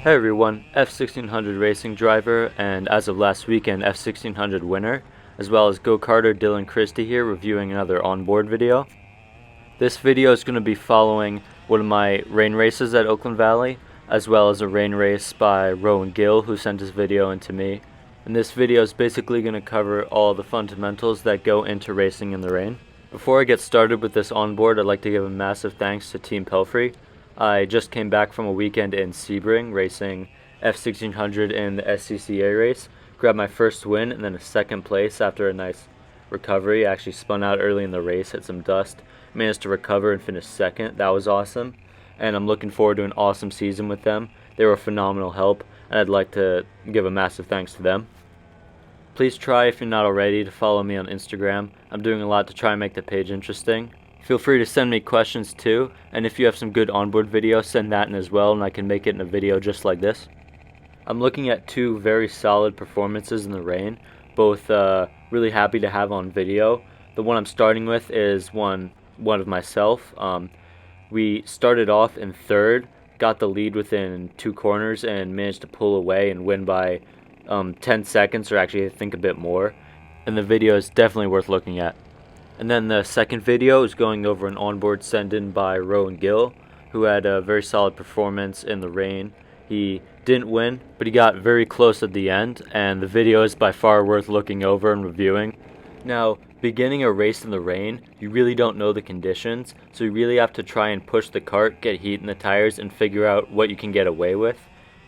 Hey everyone, F1600 racing driver and as of last weekend F1600 winner, as well as go-karter Dylan Christie here reviewing another onboard video. This video is going to be following one of my rain races at Oakland Valley, as well as a rain race by Rowan Gill, who sent this video in to me. And this video is basically going to cover all the fundamentals that go into racing in the rain. Before I get started with this onboard, I'd like to give a massive thanks to Team Pelfrey. I just came back from a weekend in Sebring racing F1600 in the SCCA race. Grabbed my first win and then a second place after a nice recovery. I actually spun out early in the race, hit some dust, managed to recover and finish second. That was awesome. And I'm looking forward to an awesome season with them. They were a phenomenal help, and I'd like to give a massive thanks to them. Please try, if you're not already, to follow me on Instagram. I'm doing a lot to try and make the page interesting. Feel free to send me questions too, and if you have some good onboard videos, send that in as well, and I can make it in a video just like this. I'm looking at two very solid performances in the rain, both really happy to have on video. The one I'm starting with is one of myself. We started off in third, got the lead within 2 corners, and managed to pull away and win by 10 seconds, or actually I think a bit more. And the video is definitely worth looking at. And then the second video is going over an onboard send in by Rowan Gill, who had a very solid performance in the rain. He didn't win, but he got very close at the end, and the video is by far worth looking over and reviewing. Now, beginning a race in the rain, you really don't know the conditions, so you really have to try and push the cart, get heat in the tires, and figure out what you can get away with.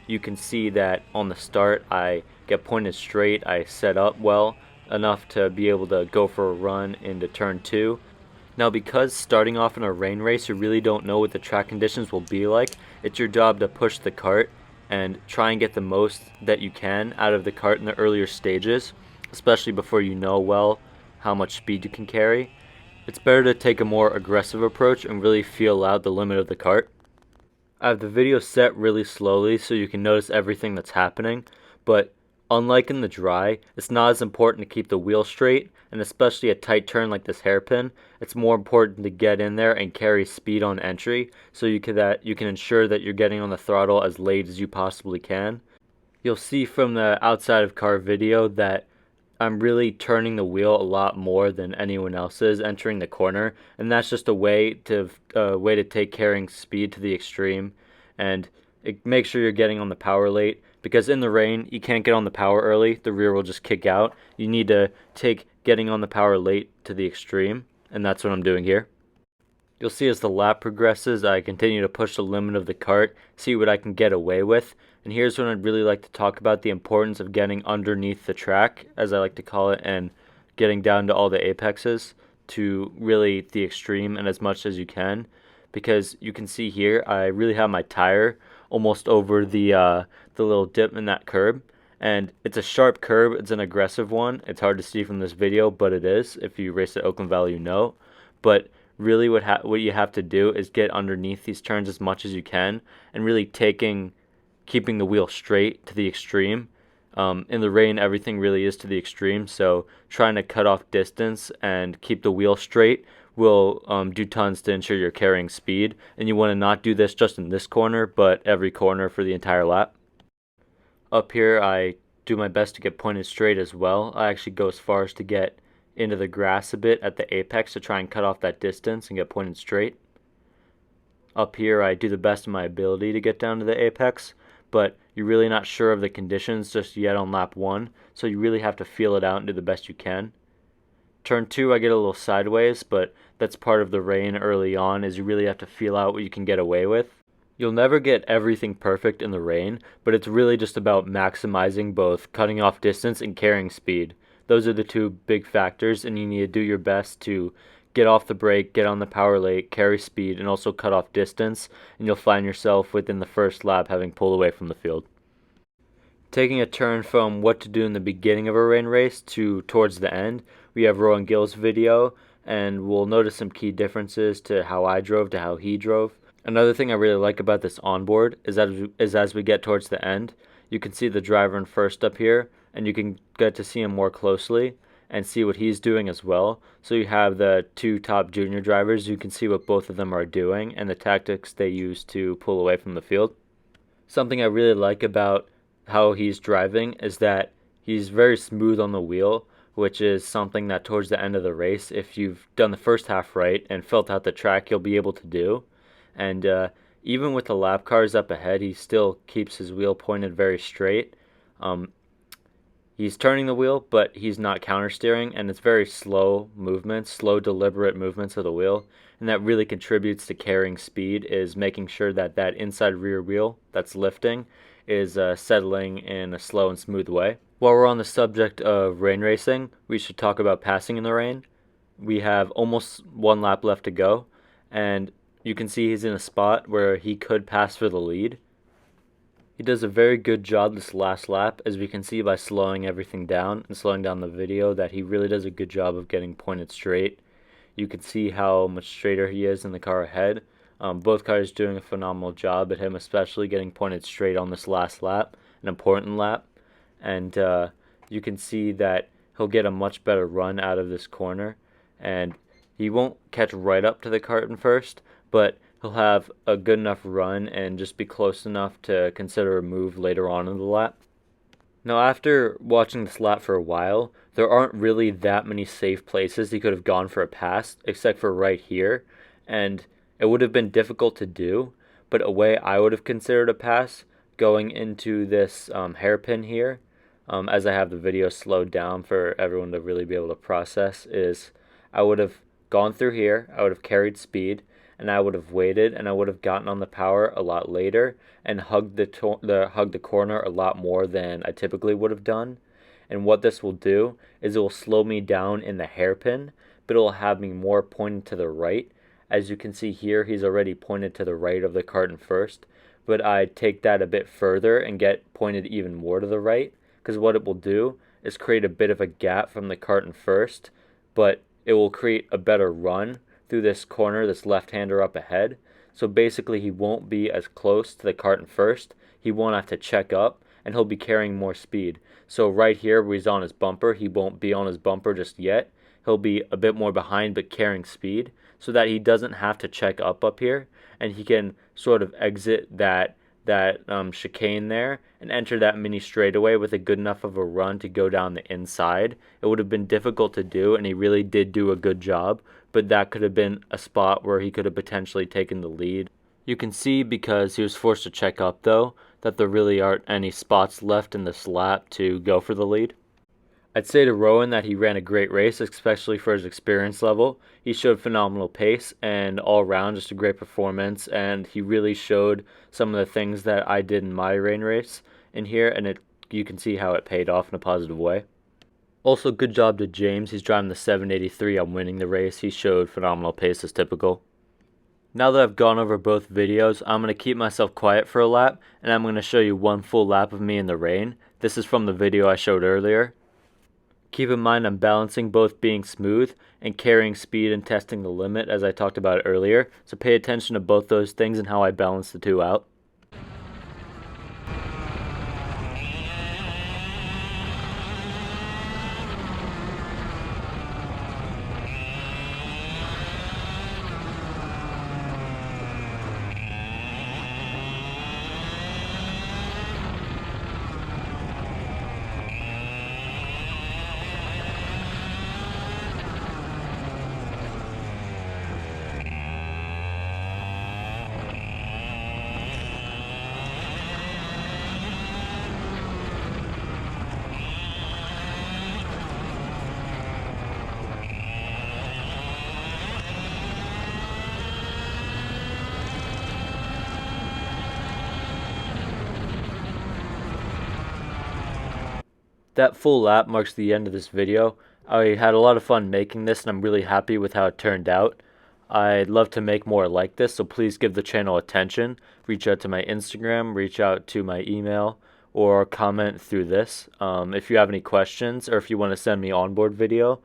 You can see that on the start, I get pointed straight, I set up well, enough to be able to go for a run into turn 2. Now, because starting off in a rain race, you really don't know what the track conditions will be like, it's your job to push the cart and try and get the most that you can out of the cart in the earlier stages, especially before you know well how much speed you can carry. It's better to take a more aggressive approach and really feel out the limit of the cart. I have the video set really slowly so you can notice everything that's happening, but unlike in the dry, it's not as important to keep the wheel straight, and especially a tight turn like this hairpin, it's more important to get in there and carry speed on entry so you can ensure that you're getting on the throttle as late as you possibly can. You'll see from the outside of car video that I'm really turning the wheel a lot more than anyone else is entering the corner, and that's just a way to take carrying speed to the extreme, and make sure you're getting on the power late, because in the rain you can't get on the power early, the rear will just kick out. You need to take getting on the power late to the extreme, and that's what I'm doing here. You'll see as the lap progresses, I continue to push the limit of the cart, see what I can get away with, and here's when I'd really like to talk about the importance of getting underneath the track, as I like to call it, and getting down to all the apexes to really the extreme and as much as you can, because you can see here I really have my tire almost over the little dip in that curb, and it's a sharp curb, it's an aggressive one. It's hard to see from this video, but it is. If you race at Oakland Valley, you know. But really what you have to do is get underneath these turns as much as you can, and really keeping the wheel straight to the extreme. In the rain, everything really is to the extreme, so trying to cut off distance and keep the wheel straight will do tons to ensure you're carrying speed. And you want to not do this just in this corner, but every corner for the entire lap. Up here, I do my best to get pointed straight as well. I actually go as far as to get into the grass a bit at the apex to try and cut off that distance and get pointed straight. Up here, I do the best of my ability to get down to the apex, but you're really not sure of the conditions just yet on lap 1, so you really have to feel it out and do the best you can. Turn 2, I get a little sideways, but that's part of the rain early on, is you really have to feel out what you can get away with. You'll never get everything perfect in the rain, but it's really just about maximizing both cutting off distance and carrying speed. Those are the two big factors, and you need to do your best to get off the brake, get on the power late, carry speed, and also cut off distance, and you'll find yourself within the first lap having pulled away from the field. Taking a turn from what to do in the beginning of a rain race to towards the end, we have Rowan Gill's video, and we'll notice some key differences to how I drove to how he drove. Another thing I really like about this onboard is as we get towards the end, you can see the driver in first up here, and you can get to see him more closely and see what he's doing as well. So you have the 2 top junior drivers, you can see what both of them are doing and the tactics they use to pull away from the field. Something I really like about how he's driving is that he's very smooth on the wheel, which is something that towards the end of the race, if you've done the first half right and felt out the track, you'll be able to do. And even with the lap cars up ahead, he still keeps his wheel pointed very straight. Um, he's turning the wheel, but he's not counter steering, and it's very slow movements, slow deliberate movements of the wheel. And that really contributes to carrying speed, is making sure that that inside rear wheel that's lifting is settling in a slow and smooth way. While we're on the subject of rain racing, we should talk about passing in the rain. We have almost one lap left to go, and you can see he's in a spot where he could pass for the lead. He does a very good job this last lap, as we can see by slowing everything down and slowing down the video, that he really does a good job of getting pointed straight. You can see how much straighter he is in the car ahead. Both cars doing a phenomenal job, but him especially getting pointed straight on this last lap, an important lap. And you can see that he'll get a much better run out of this corner. And he won't catch right up to the cart in first, but he'll have a good enough run and just be close enough to consider a move later on in the lap. Now, after watching this lap for a while, there aren't really that many safe places he could have gone for a pass, except for right here, and it would have been difficult to do, but a way I would have considered a pass going into this hairpin here, as I have the video slowed down for everyone to really be able to process, is I would have gone through here, I would have carried speed, and I would have waited, and I would have gotten on the power a lot later and hugged the corner a lot more than I typically would have done. And what this will do is it will slow me down in the hairpin, but it will have me more pointed to the right. As you can see here, he's already pointed to the right of the carton first, but I take that a bit further and get pointed even more to the right, because what it will do is create a bit of a gap from the carton first, but it will create a better run through this corner, this left-hander up ahead. So basically he won't be as close to the carton first, he won't have to check up, and he'll be carrying more speed. So right here where he's on his bumper, he won't be on his bumper just yet. He'll be a bit more behind but carrying speed, so that he doesn't have to check up here, and he can sort of exit that chicane there and enter that mini straightaway with a good enough of a run to go down the inside. It would have been difficult to do, and he really did do a good job, but that could have been a spot where he could have potentially taken the lead. You can see, because he was forced to check up though, that there really aren't any spots left in this lap to go for the lead. I'd say to Rowan that he ran a great race, especially for his experience level. He showed phenomenal pace and all around just a great performance, and he really showed some of the things that I did in my rain race in here, and you can see how it paid off in a positive way. Also, good job to James. He's driving the 783 on winning the race. He showed phenomenal pace as typical. Now that I've gone over both videos, I'm going to keep myself quiet for a lap, and I'm going to show you one full lap of me in the rain. This is from the video I showed earlier. Keep in mind I'm balancing both being smooth and carrying speed and testing the limit, as I talked about earlier, so pay attention to both those things and how I balance the two out. That full lap marks the end of this video. I had a lot of fun making this, and I'm really happy with how it turned out. I'd love to make more like this, so please give the channel attention. Reach out to my Instagram, reach out to my email, or comment through this. If you have any questions, or if you want to send me onboard video,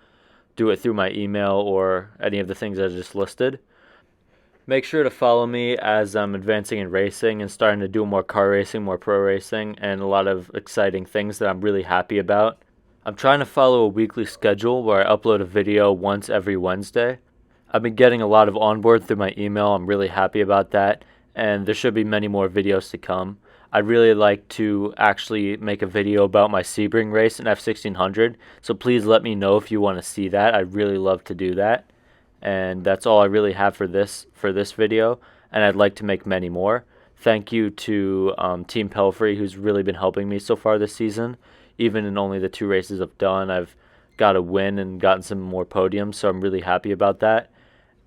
do it through my email or any of the things I just listed. Make sure to follow me as I'm advancing in racing and starting to do more car racing, more pro racing, and a lot of exciting things that I'm really happy about. I'm trying to follow a weekly schedule where I upload a video once every Wednesday. I've been getting a lot of onboard through my email. I'm really happy about that, and there should be many more videos to come. I'd really like to actually make a video about my Sebring race in F1600, so please let me know if you want to see that. I'd really love to do that. And that's all I really have for this video, and I'd like to make many more. Thank you to Team Pelfrey, who's really been helping me so far this season. Even in only the 2 races I've done, I've got a win and gotten some more podiums, so I'm really happy about that.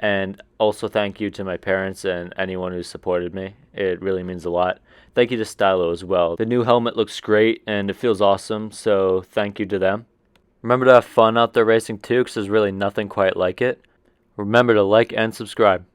And also thank you to my parents and anyone who supported me. It really means a lot. Thank you to Stylo as well. The new helmet looks great and it feels awesome, so thank you to them. Remember to have fun out there racing too, because there's really nothing quite like it. Remember to like and subscribe.